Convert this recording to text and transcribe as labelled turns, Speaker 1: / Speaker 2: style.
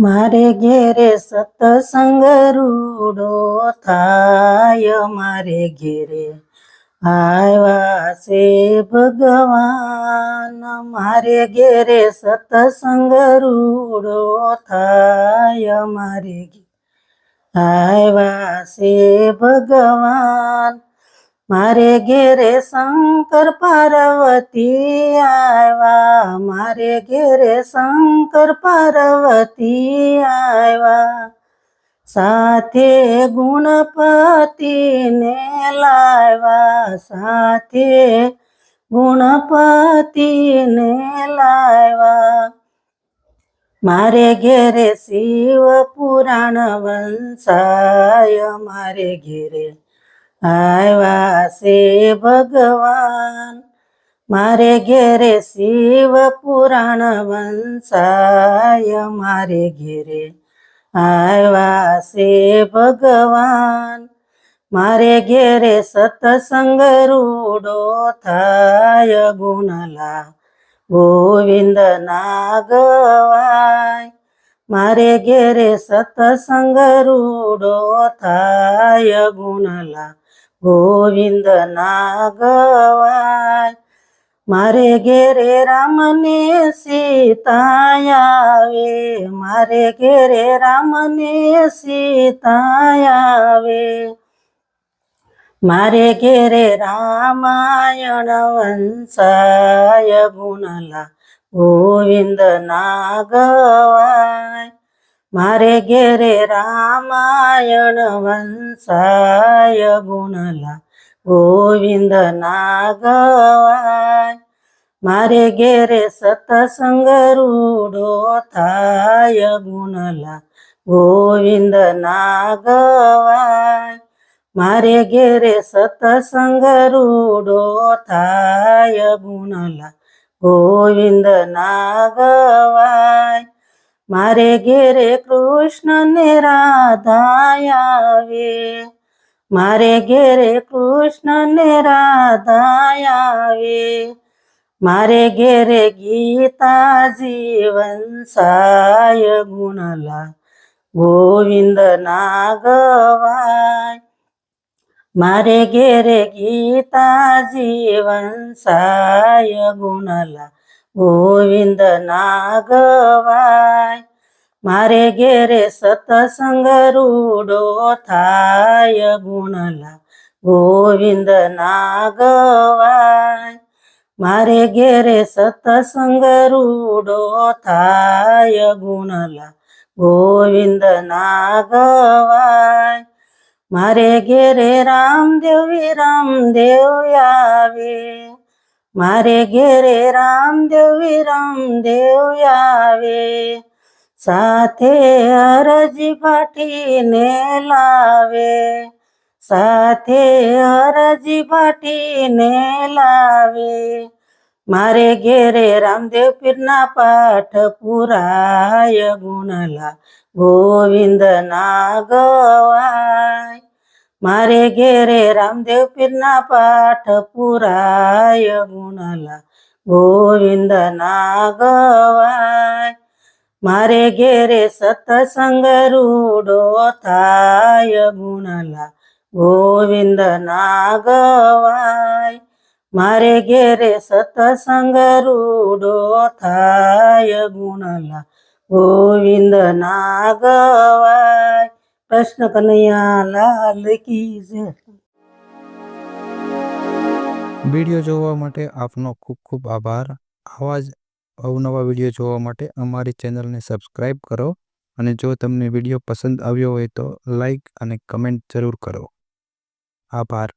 Speaker 1: મારે ઘેરે સતસંગ રૂડો થાય, મારે ઘેરે આવ્યા છે ભગવાન. મારે ઘેરે સતસંગ રૂડો થાય, મારે ઘેરે આવ્યા છે ભગવાન. મારે ઘેરે શંકર પાર્વતી આવ્યા, મારે ઘેરે શંકર પાર્વતી આવ્યા. સાથે ગુણપતિ ને લાવ્યા, સાથે ગુણપતિ ને લાવ્યા. મારે ઘેરે શિવ પુરાણ વંશાય, મારે ઘેરે આવ્યા છે ભગવાન. મારે ઘેરે શિવ પુરાણ વંશાય, મારે ઘેરે આવ્યા છે ભગવાન. મારે ઘેરે સતસંગ રૂડો થાય, ગુણલા ગોવિંદ ના ગવાય. મારે ઘેરે સતસંગ રૂડો થાય, ગુણલા ગોવિંદ ના ગવાય. મારે ઘેરે રામ ને સીતા આવે, મારે ઘેરે રામ ને સીતા આવે. મારે ઘેરે રામાયણ વંશાય, ગુણલા ગોવિંદ ના ગવાય. મારે ઘેરે રામાયણ વંશાય, ગુણલા ગોવિંદ ના ગવાય. મારે ઘેરે સતસંગ રૂડો થાય, ગુણલા ગોવિંદ ના ગવાય. મારે ઘેરે સતસંગ રૂડો થાય, ગુણલા ગોવિંદ ના ગવાય. મારે ઘેરે કૃષ્ણ ને રાધા આવે, મારે ઘેરે કૃષ્ણ ને રાધા આવે. મારે ઘેરે ગીતાજી વંશાય, ગુણલા ગોવિંદ ના ગવાય. મારે ઘેરે ગીતાજી વંશાય, ગુણલા ગોવિંદ ના ગવાય. મારે ઘેરે સતસંગ રૂડો થાય, ગુણલા ગોવિંદ ના ગવાય. મારે ઘેરે સતસંગ રૂડો થાય, ગુણલા ગોવિંદ ના ગવાય. મારે ઘેરે રામદેવ રામદેવ આવે, મારે ઘેરે રામદેવ રામદેવ આવે. સાથે હરજી ભાટીને લાવે, સાથે હરજી ભાટીને લાવે. મારે ઘેરે રામદેવ પીરના પાઠ પુરાય, ગુણલા ગોવિંદ ના ગવાય. મારે ઘેરે રામદેવ પીરના પાઠ પુરાય, ગુણલા ગોવિંદ ના ગવાય. મારે ઘેરે સતસંગ રૂડો થાય, ગુણલા ગોવિંદ ના ગવાય. મારે ઘેરે સતસંગ રૂડો થાય, ગુણલા ગોવિંદ ના ગવાય. કૃષ્ણ કનૈયા લાલ કી જય.
Speaker 2: વિડીયો જોવા માટે આપનો ખૂબ ખૂબ આભાર. આવા જ અવનવા વિડીયો જોવા માટે અમારી ચેનલને સબસ્ક્રાઈબ કરો, અને જો તમને વિડીયો પસંદ આવ્યો હોય તો લાઈક અને કમેન્ટ જરૂર કરો. આભાર.